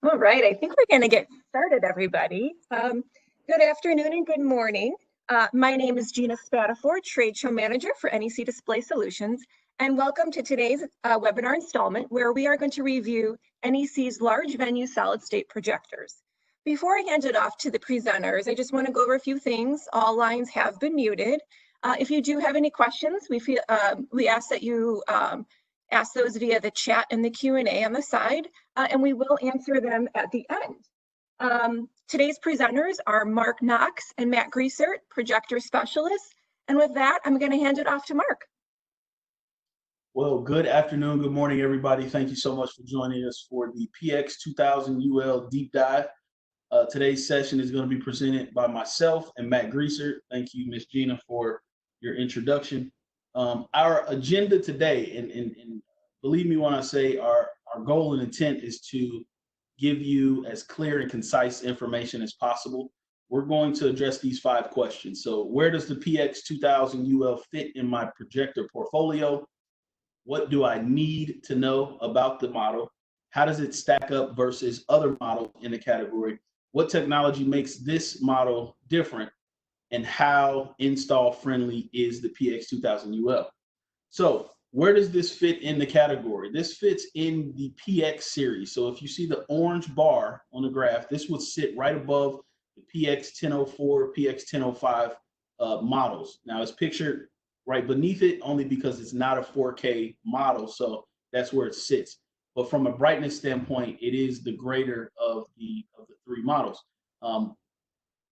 All right, I think we're going to get started, everybody. Good afternoon and good morning. My name is Gina Spatafor, Trade Show Manager for NEC Display Solutions, and welcome to today's webinar installment where we are going to review NEC's large venue solid-state projectors. Before I hand it off to the presenters, I just want to go over a few things. All lines have been muted. If you do have any questions, we ask that you ask those via the chat and the Q&A on the side, and we will answer them at the end. Today's presenters are Mark Knox and Matt Griesert, projector specialists. And with that, I'm going to hand it off to Mark. Well, good afternoon, good morning, everybody. Thank you so much for joining us for the PX 2000 UL Deep Dive. Today's session is going to be presented by myself and Matt Griesert. Thank you, Ms. Gina, for your introduction. Our agenda today, and believe me when I say our goal and intent is to give you as clear and concise information as possible. We're going to address these 5 questions. So where does the PX 2000 UL fit in my projector portfolio? What do I need to know about the model? How does it stack up versus other models in the category? What technology makes this model different? And how install friendly is the PX 2000 UL? So where does this fit in the category? This fits in the PX series. So if you see the orange bar on the graph, this would sit right above the PX 1004, PX 1005 models. Now it's pictured right beneath it only because it's not a 4K model, so that's where it sits. But from a brightness standpoint, it is the greater of the 3 models.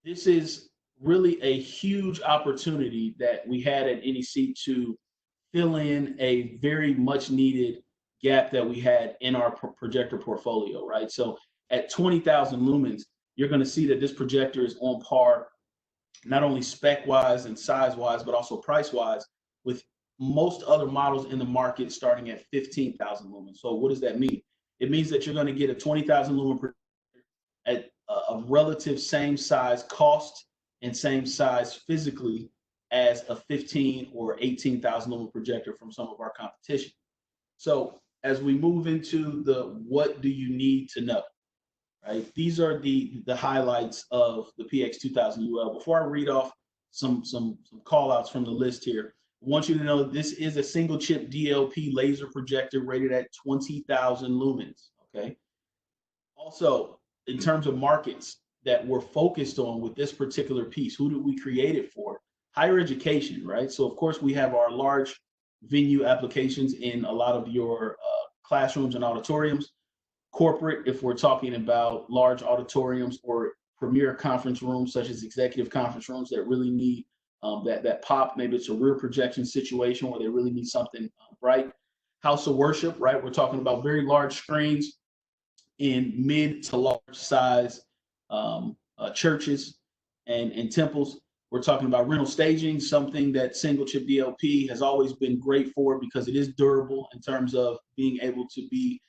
This is really a huge opportunity that we had at NEC to fill in a very much needed gap that we had in our projector portfolio, right? So at 20,000 lumens, you're going to see that this projector is on par, not only spec wise and size wise, but also price wise with most other models in the market starting at 15,000 lumens. So what does that mean? It means that you're going to get a 20,000 lumen projector at a relative same size cost and same size physically as a 15 or 18,000 lumen projector from some of our competition. So as we move into the what do you need to know, right? These are the highlights of the PX 2000 UL. Before I read off some call outs from the list here, I want you to know this is a single chip DLP laser projector rated at 20,000 lumens, okay? Also, in terms of markets that we're focused on with this particular piece, who did we create it for? Higher education, right? So of course we have our large venue applications in a lot of your classrooms and auditoriums. Corporate, if we're talking about large auditoriums or premier conference rooms, such as executive conference rooms that really need that pop. Maybe it's a rear projection situation where they really need something bright. House of worship, right? We're talking about very large screens in mid to large size churches and temples. We're talking about rental staging, something that single chip DLP has always been great for because it is durable in terms of being able to be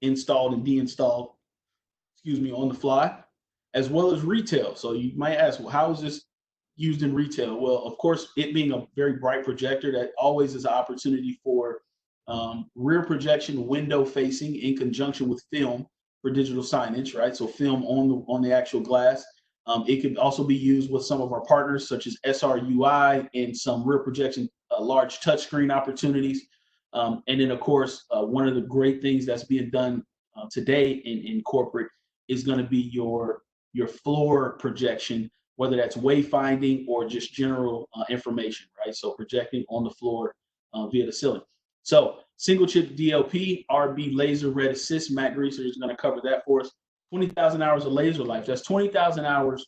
installed and deinstalled, on the fly, as well as retail. So you might ask, well, how is this used in retail? Well, of course, it being a very bright projector, that always is an opportunity for rear projection, window facing in conjunction with film for digital signage, right? So film on the actual glass. It could also be used with some of our partners, such as SRUI and some rear projection, large touchscreen opportunities. And then, of course, one of the great things that's being done today in corporate is going to be your floor projection, whether that's wayfinding or just general information, right? So projecting on the floor via the ceiling. So single chip DLP, RB laser red assist. Matt Griesert is going to cover that for us. 20,000 hours of laser life. That's 20,000 hours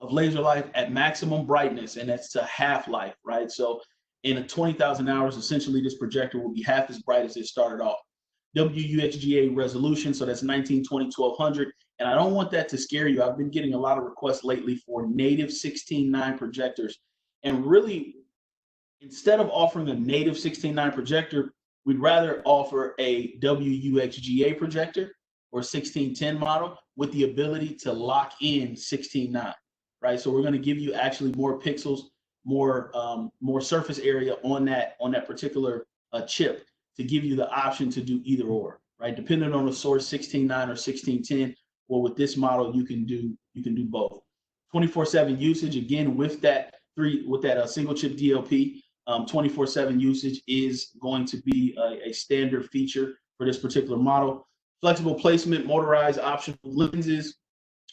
of laser life at maximum brightness, and that's to half life, right? So in a 20,000 hours, essentially this projector will be half as bright as it started off. WUXGA resolution, so that's 1920 1200. And I don't want that to scare you. I've been getting a lot of requests lately for native 16:9 projectors. And really, instead of offering a native 16:9 projector, we'd rather offer a WUXGA projector or 1610 model with the ability to lock in 16:9, right? So we're going to give you actually more pixels, more surface area on that particular chip to give you the option to do either or, right? Depending on the source, 16.9 or 16.10. Well, with this model, you can do both. 24/7 usage, again, with that single chip DLP, 24/7 usage is going to be a standard feature for this particular model. Flexible placement, motorized optional lenses,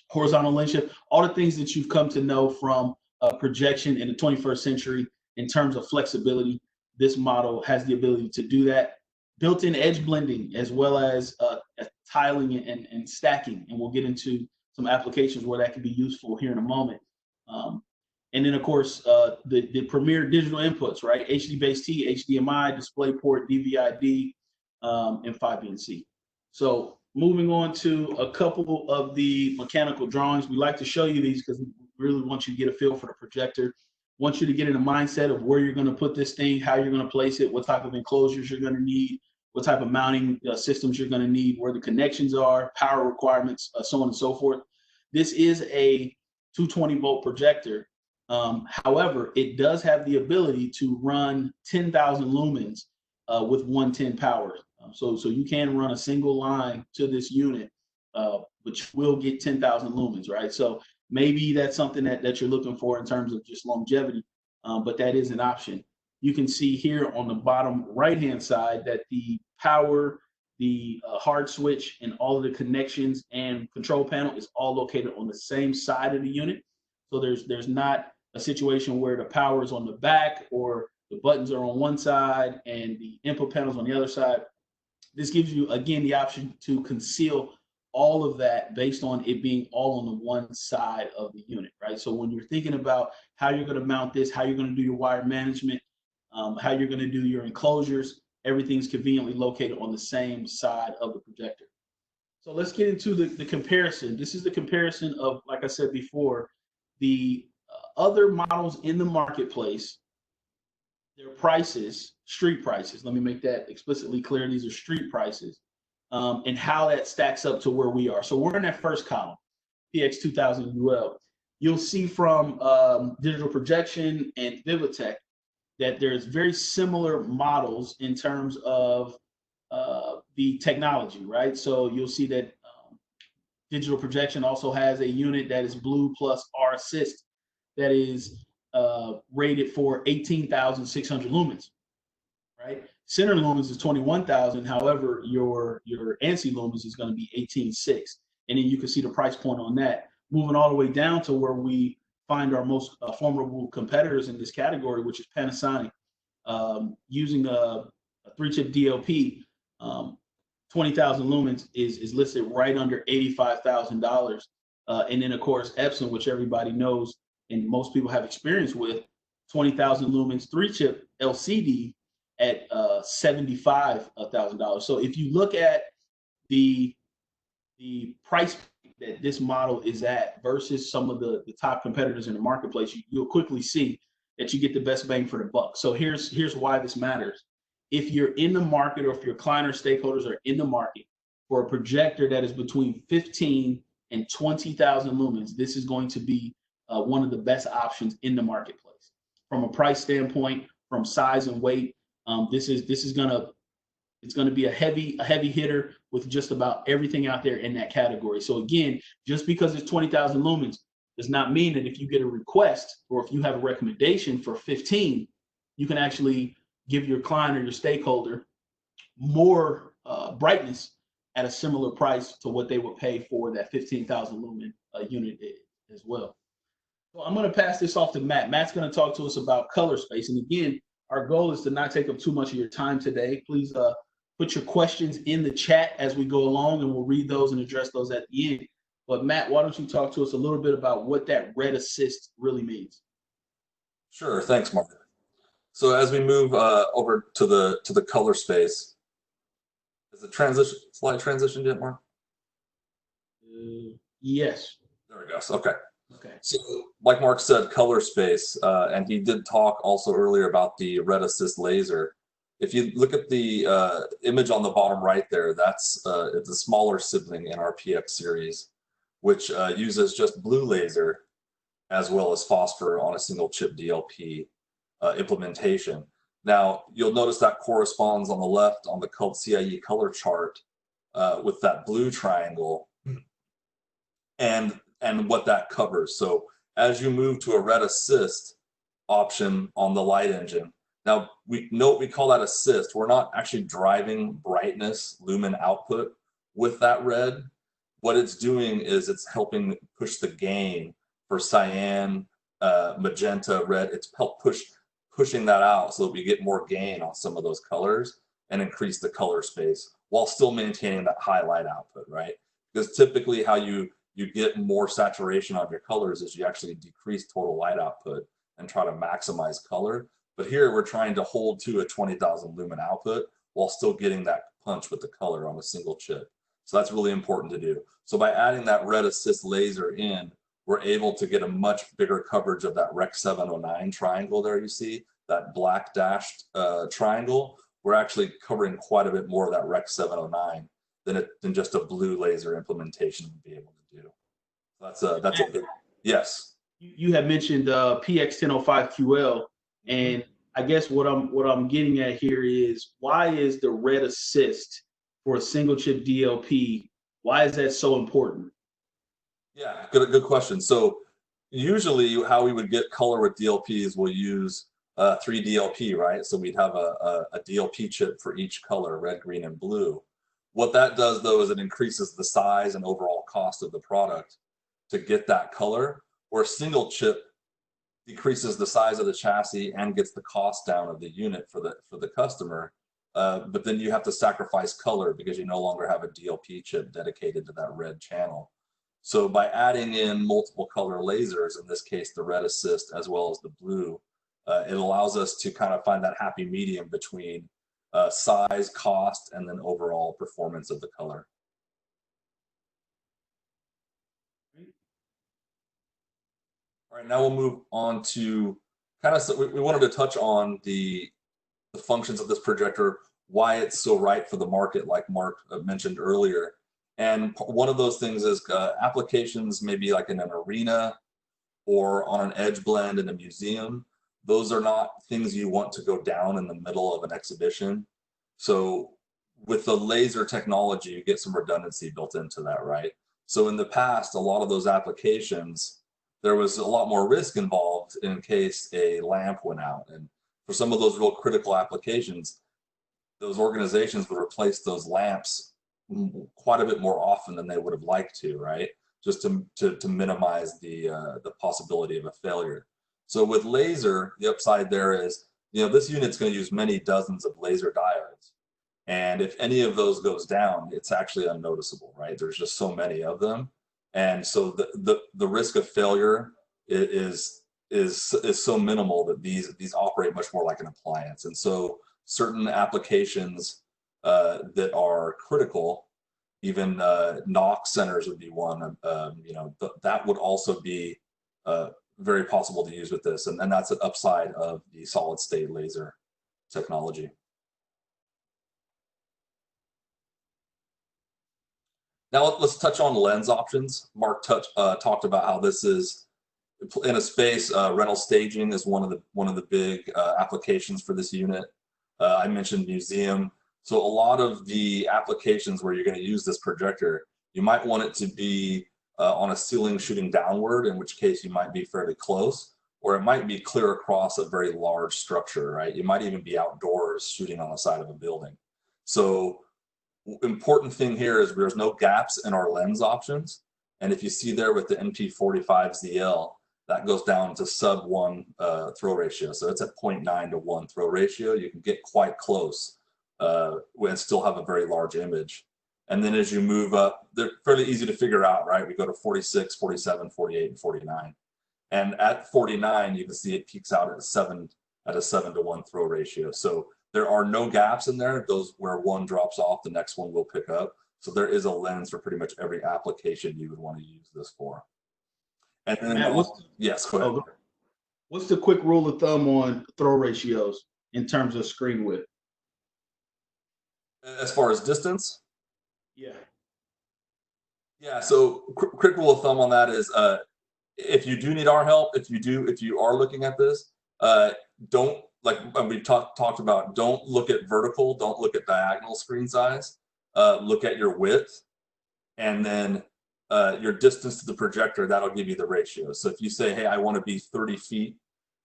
horizontal lens shift, all the things that you've come to know from projection in the 21st century in terms of flexibility. This model has the ability to do that. Built-in edge blending, as well as tiling and stacking, and we'll get into some applications where that can be useful here in a moment. And then, of course, the premier digital inputs, right? HD-Base-T, HDMI, DisplayPort, DVI-D, and 5BNC. So moving on to a couple of the mechanical drawings. We like to show you these because we really want you to get a feel for the projector. Want you to get in a mindset of where you're going to put this thing, how you're going to place it, what type of enclosures you're going to need, what type of mounting systems you're going to need, where the connections are, power requirements, so on and so forth. This is a 220-volt projector. However, it does have the ability to run 10,000 lumens with 110 power. So you can run a single line to this unit, but you will get 10,000 lumens, right? So maybe that's something that you're looking for in terms of just longevity, but that is an option. You can see here on the bottom right-hand side that the power, the hard switch, and all of the connections and control panel is all located on the same side of the unit. So there's not a situation where the power is on the back or the buttons are on one side and the input panels on the other side. This gives you, again, the option to conceal all of that based on it being all on the one side of the unit, right? So when you're thinking about how you're going to mount this, how you're going to do your wire management, how you're going to do your enclosures, everything's conveniently located on the same side of the projector. So let's get into the comparison. This is the comparison of, like I said before, the other models in the marketplace, their prices, street prices. Let me make that explicitly clear. These are street prices, and how that stacks up to where we are. So we're in that first column, PX 2000 UL. You'll see from Digital Projection and Vivitech that there's very similar models in terms of the technology, right? So you'll see that Digital Projection also has a unit that is Blue plus R Assist that is rated for 18,600 lumens, right? Center lumens is 21,000. However, your ANSI lumens is going to be 18.6, and then you can see the price point on that. Moving all the way down to where we find our most formidable competitors in this category, which is Panasonic, using a 3-chip DLP. 20,000 lumens is listed right under $85,000. And then, of course, Epson, which everybody knows and most people have experience with, 20,000 lumens 3-chip LCD at $75,000. So if you look at the price that this model is at versus some of the top competitors in the marketplace, you'll quickly see that you get the best bang for the buck. So here's why this matters. If you're in the market, or if your client or stakeholders are in the market for a projector that is between 15 and 20,000 lumens, this is going to be one of the best options in the marketplace. From a price standpoint, from size and weight, it's going to be a heavy hitter with just about everything out there in that category. So again, just because it's 20,000 lumens does not mean that if you get a request or if you have a recommendation for 15, you can actually give your client or your stakeholder more brightness at a similar price to what they would pay for that 15,000 lumen unit as well. So I'm going to pass this off to Matt. Matt's going to talk to us about color space. And again, our goal is to not take up too much of your time today. Please put your questions in the chat as we go along, and we'll read those and address those at the end. But Matt, why don't you talk to us a little bit about what that red assist really means? Sure, thanks, Mark. So as we move over to the color space, is the slide transitioned yet, Mark? Yes. There it goes. Okay. Okay. So, like Mark said, color space, and he did talk also earlier about the red assist laser. If you look at the image on the bottom right there, it's a smaller sibling in our PX series, which uses just blue laser as well as phosphor on a single chip DLP implementation. Now, you'll notice that corresponds on the left on the CIE color chart with that blue triangle and what that covers. So as you move to a red assist option on the light engine, now we call that assist. We're not actually driving brightness, lumen output with that red. What it's doing is it's helping push the gain for cyan, magenta, red. It's helped pushing that out so that we get more gain on some of those colors and increase the color space while still maintaining that high light output, right? Because typically how you get more saturation on your colors is you actually decrease total light output and try to maximize color. But here we're trying to hold to a 20,000 lumen output while still getting that punch with the color on a single chip. So that's really important to do. So by adding that red assist laser in, we're able to get a much bigger coverage of that Rec 709 triangle there you see, that black dashed triangle. We're actually covering quite a bit more of that Rec 709 than just a blue laser implementation would be able to do. That's a big, yes. You had mentioned PX1005QL, and I guess what I'm getting at here is, why is the red assist for a single chip DLP, why is that so important? Yeah, good question. So usually how we would get color with DLPs, we'll use 3DLP, right? So we'd have a DLP chip for each color, red, green, and blue. What that does though is it increases the size and overall cost of the product to get that color, where a single chip decreases the size of the chassis and gets the cost down of the unit for the customer. But then you have to sacrifice color because you no longer have a DLP chip dedicated to that red channel. So by adding in multiple color lasers, in this case the red assist as well as the blue, it allows us to kind of find that happy medium between size, cost, and then overall performance of the color. All right, now we'll move on to kind of, we wanted to touch on the functions of this projector, why it's so right for the market, like Mark mentioned earlier. And one of those things is applications maybe like in an arena or on an edge blend in a museum. Those are not things you want to go down in the middle of an exhibition. So with the laser technology, you get some redundancy built into that, right? So in the past, a lot of those applications, there was a lot more risk involved in case a lamp went out. And for some of those real critical applications, those organizations would replace those lamps quite a bit more often than they would have liked to, right? Just to minimize the possibility of a failure. So with laser, the upside there is, this unit's going to use many dozens of laser diodes. And if any of those goes down, it's actually unnoticeable, right? There's just so many of them. And so the risk of failure is so minimal that these operate much more like an appliance. And so certain applications that are critical, even NOC centers would be one. That would also be very possible to use with this, and that's an upside of the solid state laser technology. Now let's touch on lens options. Mark talked about how this is in a space. Rental staging is one of the big applications for this unit. I mentioned museum. So a lot of the applications where you're going to use this projector, you might want it to be on a ceiling shooting downward, in which case you might be fairly close, or it might be clear across a very large structure, right? You might even be outdoors shooting on the side of a building. So important thing here is there's no gaps in our lens options. And if you see there with the NP45ZL, that goes down to sub 1 throw ratio. So it's at 0.9 to 1 throw ratio. You can get quite close and still have a very large image. And then as you move up, they're fairly easy to figure out, right? We go to 46, 47, 48, and 49. And at 49, you can see it peaks out at a 7 to 1 throw ratio. So there are no gaps in there. Those where one drops off, the next one will pick up. So there is a lens for pretty much every application you would want to use this for. And then, Matt, yes, go ahead. What's the quick rule of thumb on throw ratios in terms of screen width? As far as distance? Yeah. Yeah, so quick rule of thumb on that is if you do need our help, if you are looking at this, don't, like we talked about, don't look at vertical, don't look at diagonal screen size. look at your width, and then your distance to the projector, that'll give you the ratio. So if you say, hey, I want to be 30 feet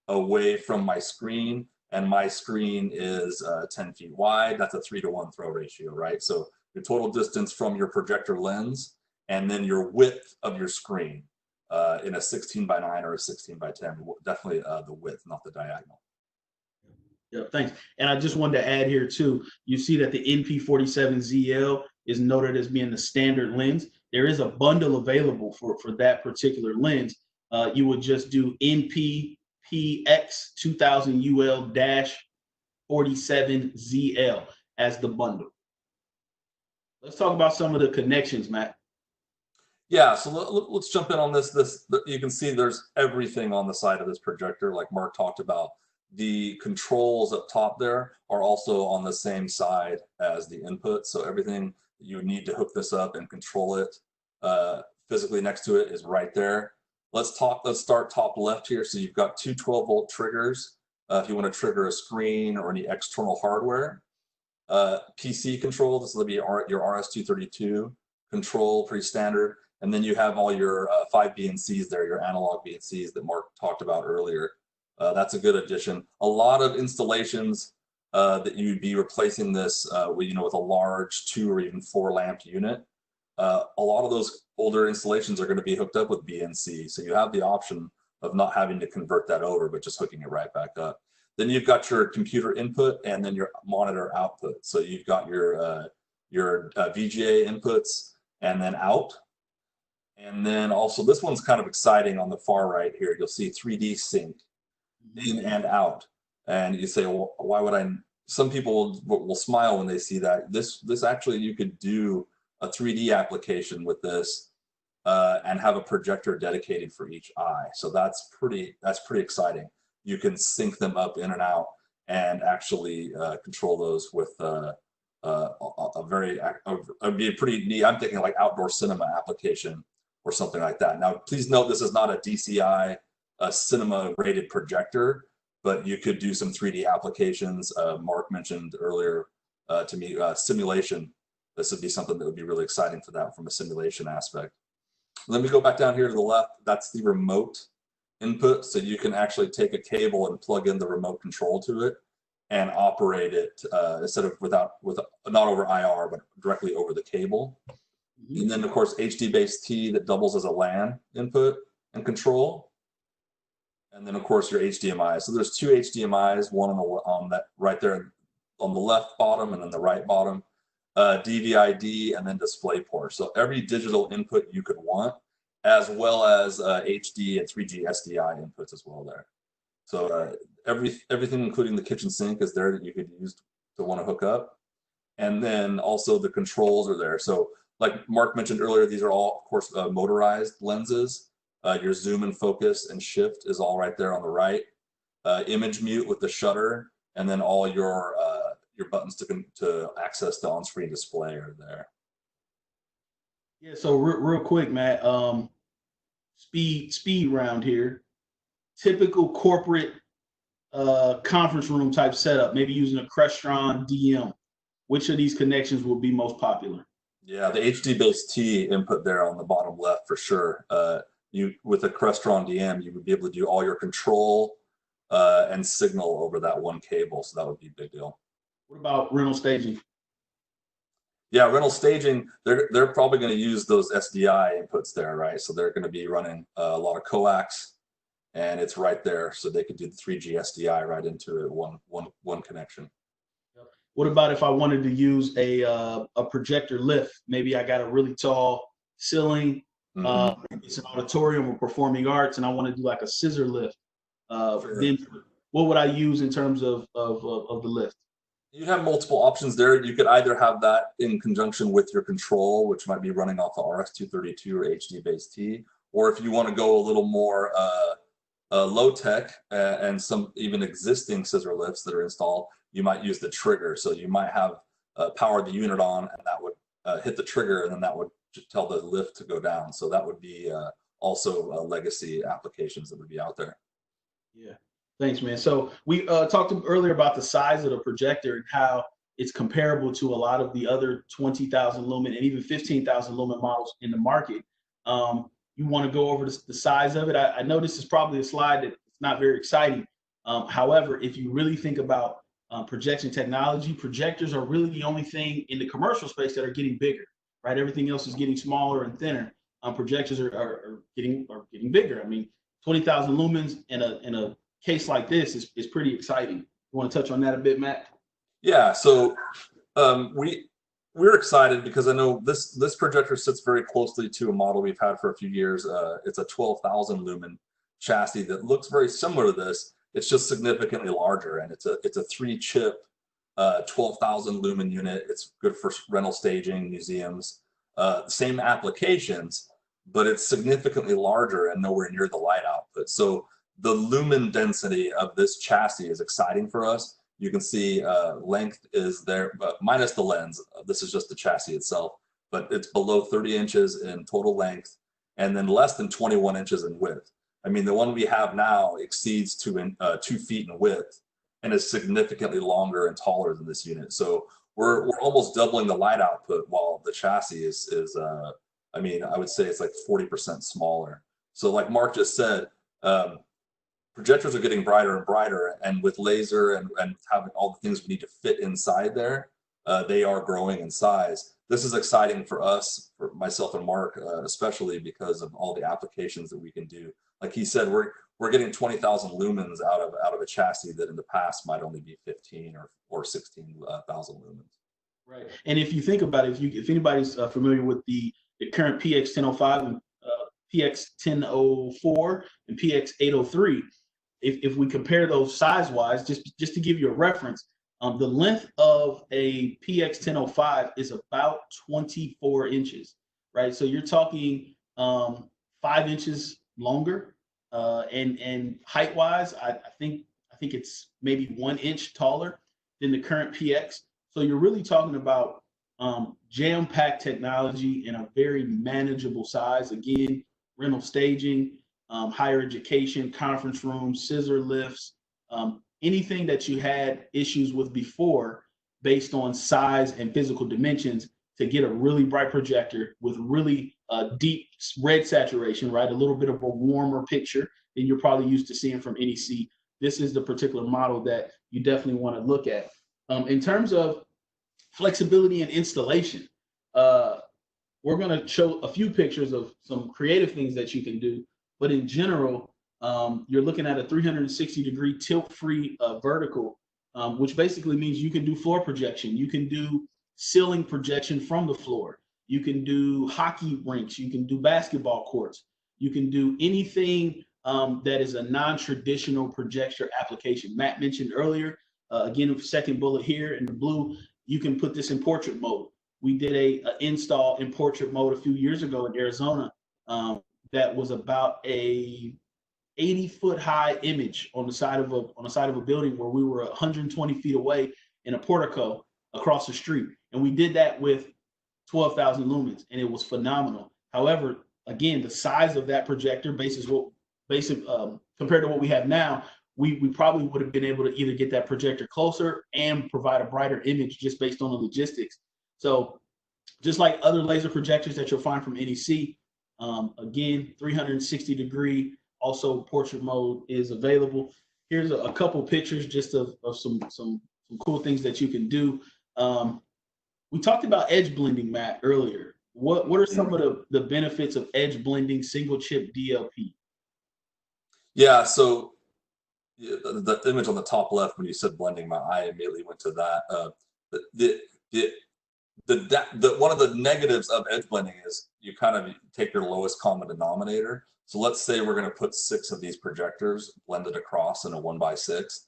away from my screen, and my screen is 10 feet wide, that's a 3-to-1 throw ratio, right? So your total distance from your projector lens, and then your width of your screen in a 16:9 or a 16:10, definitely the width, not the diagonal. Yeah, thanks. And I just wanted to add here too, you see that the NP47ZL is noted as being the standard lens. There is a bundle available for that particular lens. You would just do NP-PX 2000UL-47ZL as the bundle. Let's talk about some of the connections, Matt. Yeah, so let's jump in on this. You can see there's everything on the side of this projector, like Mark talked about. The controls up top there are also on the same side as the input. So everything you need to hook this up and control it physically next to it is right there. Let's start top left here. So you've got two 12-volt triggers if you want to trigger a screen or any external hardware. PC control, this will be your RS-232 control, pretty standard. And then you have all your 5 BNCs there, your analog BNCs that Mark talked about earlier. That's a good addition. A lot of installations that you'd be replacing this with a large 2 or even 4 lamp unit. A lot of those older installations are going to be hooked up with BNC. So you have the option of not having to convert that over, but just hooking it right back up. Then you've got your computer input and then your monitor output. So you've got your VGA inputs and then out. And then also this one's kind of exciting on the far right here. You'll see 3D sync in and out. And you say, well, why would I? Some people will smile when they see that. This actually, you could do a 3D application with this and have a projector dedicated for each eye. So that's pretty exciting. You can sync them up in and out and actually control those with it'd be a pretty neat, I'm thinking like outdoor cinema application or something like that. Now, please note this is not a DCI cinema rated projector, but you could do some 3D applications. Mark mentioned earlier to me simulation. This would be something that would be really exciting for that from a simulation aspect. Let me go back down here to the left. That's the remote input. So you can actually take a cable and plug in the remote control to it and operate it instead of not over IR, but directly over the cable. And then of course HD-based-T that doubles as a LAN input and control. And then of course your HDMI. So there's 2 HDMIs, one on that right there on the left bottom and then the right bottom, DVI-D, and then DisplayPort. So every digital input you could want, as well as HD and 3G SDI inputs as well there. So everything, including the kitchen sink, is there that you could use to want to hook up. And then also the controls are there. So like Mark mentioned earlier, these are all, of course, motorized lenses. Your zoom and focus and shift is all right there on the right. Image mute with the shutter, and then all your buttons to access the on-screen display are there. Yeah. So real quick, Matt. Speed round here. Typical corporate conference room type setup. Maybe using a Crestron DM. Which of these connections will be most popular? Yeah, the HD-based-T input there on the bottom left for sure. With a Crestron DM, you would be able to do all your control and signal over that one cable, so that would be a big deal. What about rental staging? Yeah, rental staging, they're probably going to use those SDI inputs there, right? So they're going to be running a lot of coax, and it's right there, so they could do the 3G SDI right into it, one connection. What about if I wanted to use a projector lift? Maybe I got a really tall ceiling. It's an auditorium or performing arts, and I want to do like a scissor lift. Sure. Then what would I use in terms of the lift? You have multiple options there. You could either have that in conjunction with your control, which might be running off the RS-232 or HD-based-T, or if you want to go a little more low tech and some even existing scissor lifts that are installed, you might use the trigger. So you might have power the unit on, and that would hit the trigger, and then that would tell the lift to go down. So that would be also legacy applications that would be out there. Yeah, thanks, man. So we talked earlier about the size of the projector and how it's comparable to a lot of the other 20,000 lumen and even 15,000 lumen models in the market. You want to go over the size of it. I know this is probably a slide that's not very exciting. However, if you really think about projection technology, projectors are really the only thing in the commercial space that are getting bigger, right? Everything else is getting smaller and thinner. Projectors are getting bigger. I mean, 20,000 lumens in a case like this is pretty exciting. You want to touch on that a bit, Matt? Yeah. So we're excited because I know this projector sits very closely to a model we've had for a few years. It's a 12,000 lumen chassis that looks very similar to this. It's just significantly larger, and it's a 3-chip 12,000 lumen unit. It's good for rental staging, museums, same applications, but it's significantly larger and nowhere near the light output. So the lumen density of this chassis is exciting for us. You can see length is there, but minus the lens. This is just the chassis itself, but it's below 30 inches in total length, and then less than 21 inches in width. I mean, the one we have now exceeds 2 feet in width and is significantly longer and taller than this unit. So we're almost doubling the light output, while the chassis is I mean, I would say it's like 40% smaller. So like Mark just said, projectors are getting brighter and brighter, and with laser and having all the things we need to fit inside there, they are growing in size. This is exciting for us, for myself and Mark, especially because of all the applications that we can do. Like he said, we're getting 20,000 lumens out of a chassis that in the past might only be 15 or 16,000 lumens. Right. And if you think about it, if anybody's familiar with the current PX1005 and PX1004 and PX803, if we compare those size-wise, just to give you a reference, the length of a PX1005 is about 24 inches, right? So you're talking 5 inches longer, and height-wise, I think it's maybe 1 inch taller than the current PX. So you're really talking about jam-packed technology in a very manageable size. Again, rental staging, higher education, conference rooms, scissor lifts, anything that you had issues with before based on size and physical dimensions, to get a really bright projector with really deep red saturation, right? A little bit of a warmer picture than you're probably used to seeing from NEC. This is the particular model that you definitely want to look at. In terms of flexibility and installation, we're going to show a few pictures of some creative things that you can do, but in general, you're looking at a 360-degree tilt-free vertical, which basically means you can do floor projection, you can do ceiling projection from the floor, you can do hockey rinks, you can do basketball courts, you can do anything that is a non-traditional projector application. Matt mentioned earlier, again, second bullet here in the blue, you can put this in portrait mode. We did a install in portrait mode a few years ago in Arizona that was about a 80-foot high image on the side of a building where we were 120 feet away in a portico across the street, and we did that with 12,000 lumens, and it was phenomenal. However, again, the size of that projector, compared to what we have now, we probably would have been able to either get that projector closer and provide a brighter image just based on the logistics. So just like other laser projectors that you'll find from NEC, again, 360-degree, also portrait mode is available. Here's a couple pictures just of some cool things that you can do. We talked about edge blending, Matt, earlier. What are some of the benefits of edge blending single chip DLP? Yeah, so the image on the top left, when you said blending, my eye immediately went to that. One of the negatives of edge blending is you kind of take your lowest common denominator. So let's say we're going to put 6 of these projectors blended across in a 1x6.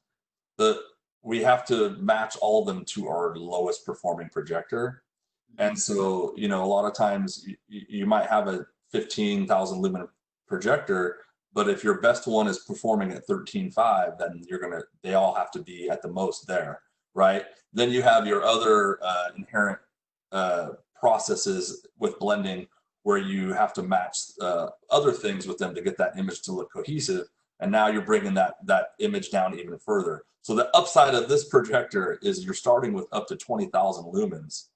We have to match all of them to our lowest performing projector. And so, you know, a lot of times you might have a 15,000 lumen projector, but if your best one is performing at 13.5, then they all have to be at the most there, right? Then you have your other inherent processes with blending where you have to match other things with them to get that image to look cohesive. And now you're bringing that image down even further. So the upside of this projector is you're starting with up to 20,000 lumens.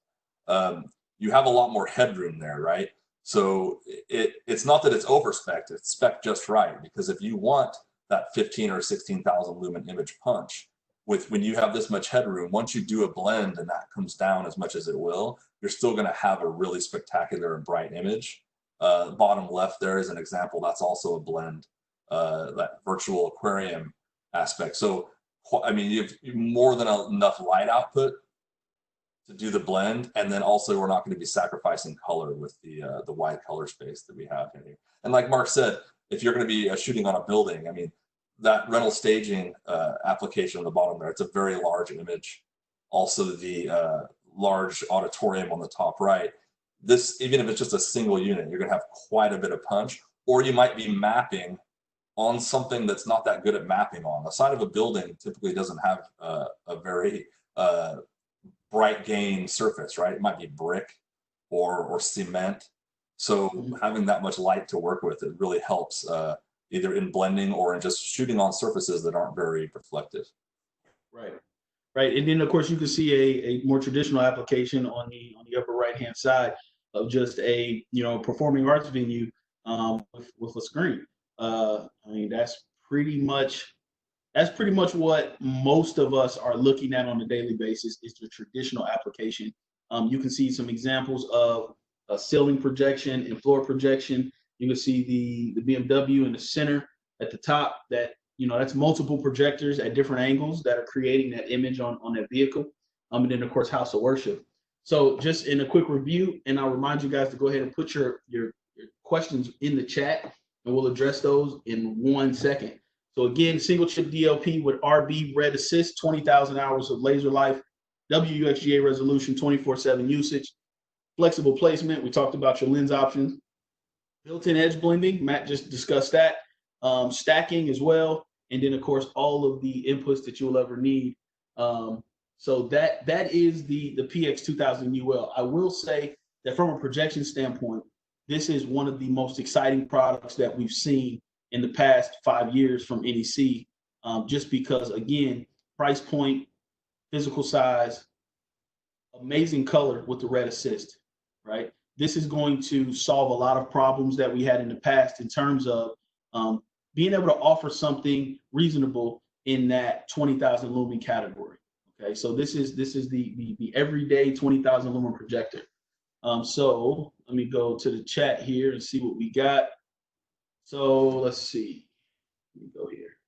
You have a lot more headroom there, right? So it's not that it's overspec'd, it's spec just right. Because if you want that 15 or 16,000 lumen image punch, when you have this much headroom, once you do a blend and that comes down as much as it will, you're still going to have a really spectacular and bright image. Bottom left there is an example. That's also a blend, that virtual aquarium aspect. So, I mean, you have more than enough light output to do the blend, and then also we're not going to be sacrificing color with the wide color space that we have in here. And like Mark said, if you're going to be shooting on a building, I mean, that rental staging application on the bottom there, it's a very large image. Also the large auditorium on the top right. This, even if it's just a single unit, you're going to have quite a bit of punch. Or you might be mapping on something that's not that good at mapping on. The side of a building typically doesn't have a very bright gain surface, right? It might be brick or cement. So having that much light to work with, it really helps either in blending or in just shooting on surfaces that aren't very reflective. Right. Right. And then of course you can see a more traditional application on the upper right hand side of just a performing arts venue with a screen. I mean that's pretty much what most of us are looking at on a daily basis is the traditional application. You can see some examples of ceiling projection and floor projection. You can see the BMW in the center at the top. That's multiple projectors at different angles that are creating that image on that vehicle. And then of course house of worship. So just in a quick review, and I'll remind you guys to go ahead and put your questions in the chat, and we'll address those in 1 second. So again, single chip DLP with RB red assist, 20,000 hours of laser life, WUXGA resolution, 24/7 usage, flexible placement. We talked about your lens options, built-in edge blending. Matt just discussed that. Stacking as well, and then of course all of the inputs that you'll ever need. So that is the PX 2000 UL. I will say that from a projection standpoint, this is one of the most exciting products that we've seen in the past 5 years from NEC, just because, again, price point, physical size, amazing color with the red assist, right? This is going to solve a lot of problems that we had in the past in terms of being able to offer something reasonable in that 20,000 lumen category. Okay, so this is the everyday 20,000 lumen projector. So let me go to the chat here and see what we got. So let's see. Let me go here.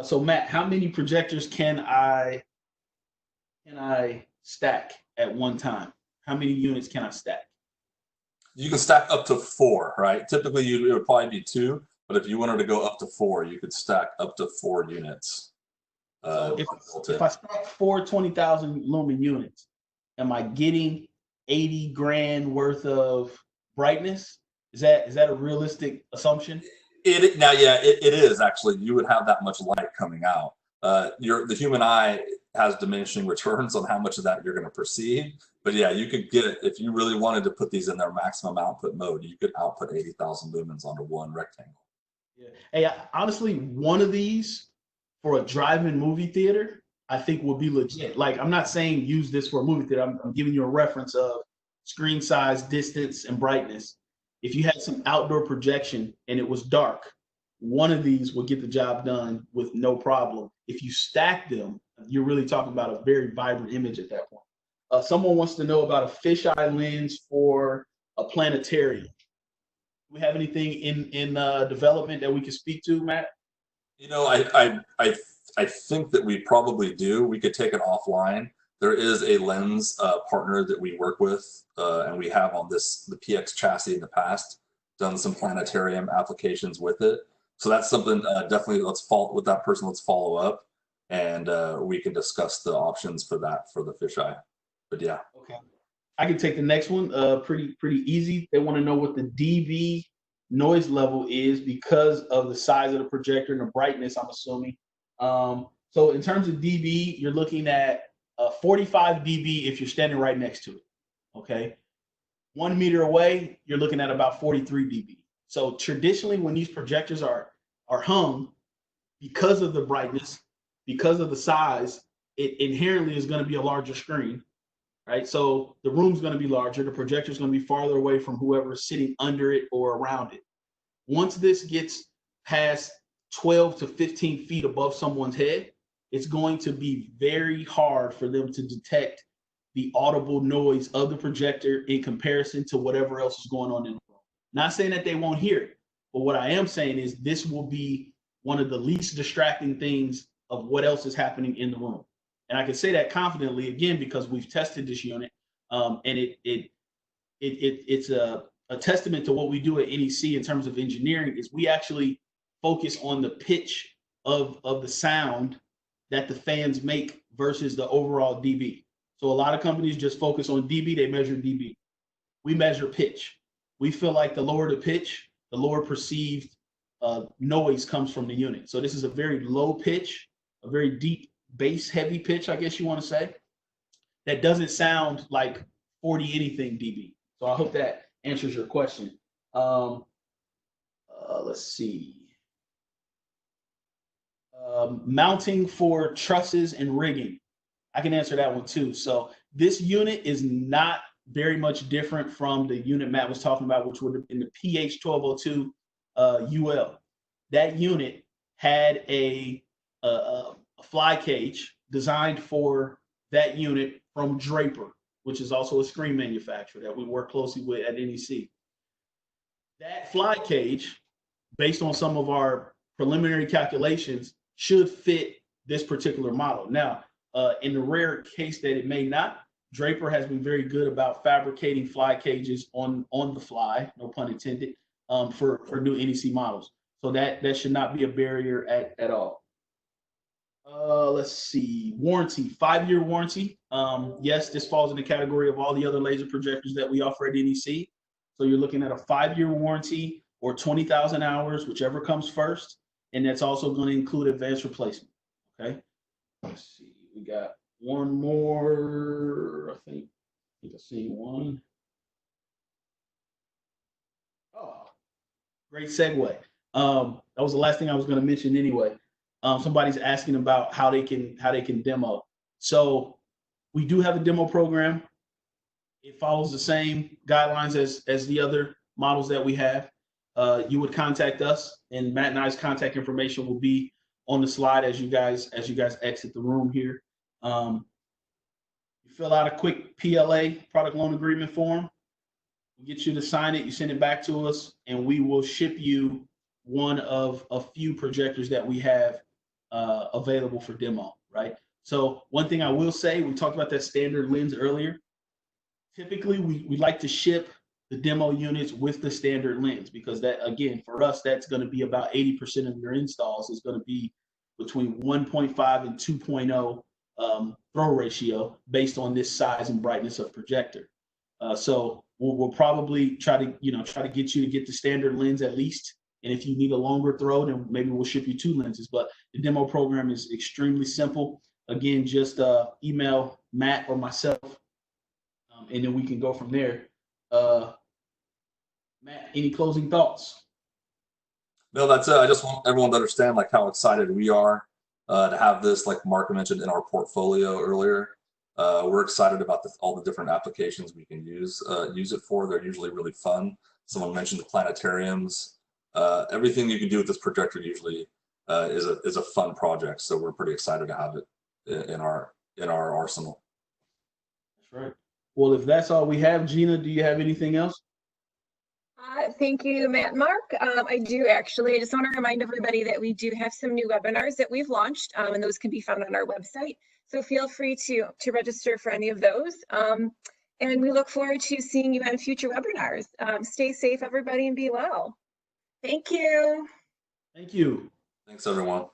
So Matt, how many projectors can I stack at one time? How many units can I stack? You can stack up to 4, right? Typically, it would probably be 2, but if you wanted to go up to 4, you could stack up to 4 units. So if I stack 4 20,000 lumen units, am I getting 80 grand worth of brightness? Is that a realistic assumption? It is actually. You would have that much light coming out. The human eye has diminishing returns on how much of that you're going to perceive. But yeah, you could get it if you really wanted to put these in their maximum output mode. You could output 80,000 lumens onto one rectangle. Yeah. Hey, honestly, one of these for a drive-in movie theater, I think will be legit. Like, I'm not saying use this for a movie theater. I'm giving you a reference of screen size, distance, and brightness. If you had some outdoor projection and it was dark, one of these will get the job done with no problem. If you stack them, you're really talking about a very vibrant image at that point. Someone wants to know about a fisheye lens for a planetarium. Do we have anything in development that we can speak to, Matt? I think that we probably do. We could take it offline. There is a lens partner that we work with, and we have on the PX chassis in the past done some planetarium applications with it. So that's something definitely let's follow up, and we can discuss the options for that for the fisheye. But yeah. Okay. I can take the next one. Pretty easy. They want to know what the dB noise level is because of the size of the projector and the brightness, I'm assuming. So in terms of dB, you're looking at 45 dB if you're standing right next to it. Okay. 1 meter away, you're looking at about 43 dB. So traditionally, when these projectors are hung, because of the brightness, because of the size, it inherently is going to be a larger screen, right? So the room's going to be larger. The projector's going to be farther away from whoever is sitting under it or around it. Once this gets past 12 to 15 feet above someone's head, it's going to be very hard for them to detect the audible noise of the projector in comparison to whatever else is going on in the room. Not saying that they won't hear it, but what I am saying is this will be one of the least distracting things of what else is happening in the room. And I can say that confidently, again, because we've tested this unit, and it's a testament to what we do at NEC in terms of engineering. Is we actually focus on the pitch of the sound that the fans make versus the overall dB. So a lot of companies just focus on dB, they measure dB. We measure pitch. We feel like the lower the pitch, the lower perceived noise comes from the unit. So this is a very low pitch, a very deep bass heavy pitch, I guess you want to say, that doesn't sound like 40 anything dB. So I hope that answers your question. Let's see. Mounting for trusses and rigging. I can answer that one too. So this unit is not very much different from the unit Matt was talking about, which would have been the PH1202 UL. That unit had a fly cage designed for that unit from Draper, which is also a screen manufacturer that we work closely with at NEC. That fly cage, based on some of our preliminary calculations, should fit this particular model. Now, in the rare case that it may not, Draper has been very good about fabricating fly cages on the fly, no pun intended, for new NEC models. So that should not be a barrier at all. Let's see, warranty, 5-year warranty. Yes, this falls in the category of all the other laser projectors that we offer at NEC. So you're looking at a 5-year warranty or 20,000 hours, whichever comes first. And that's also going to include advanced replacement. Okay. Let's see, we got one more, I think I see one. Oh, great segue. That was the last thing I was going to mention anyway. Somebody's asking about how they can demo. So we do have a demo program. It follows the same guidelines as the other models that we have. You would contact us, and Matt and I's contact information will be on the slide as you guys exit the room here. You fill out a quick PLA, product loan agreement form. We get you to sign it. You send it back to us, and we will ship you one of a few projectors that we have available for demo. Right. So one thing I will say, we talked about that standard lens earlier. Typically, we like to ship the demo units with the standard lens, because that, again, for us, that's going to be about 80% of your installs is going to be between 1.5 and 2.0 throw ratio based on this size and brightness of projector. So we'll probably try to get you to get the standard lens at least. And if you need a longer throw, then maybe we'll ship you 2 lenses. But the demo program is extremely simple. Again, just email Matt or myself, and then we can go from there. Matt, any closing thoughts? No, that's it. I just want everyone to understand like how excited we are to have this, like Mark mentioned, in our portfolio earlier. We're excited about all the different applications we can use it for. They're usually really fun. Someone mentioned the planetariums. Everything you can do with this projector usually is a fun project. So we're pretty excited to have it in our arsenal. That's right. Well, if that's all we have, Gina, do you have anything else? Thank you, Matt and Mark. I do actually. I just want to remind everybody that we do have some new webinars that we've launched, and those can be found on our website. So feel free to register for any of those. And we look forward to seeing you on future webinars. Stay safe, everybody, and be well. Thank you. Thank you. Thanks, everyone.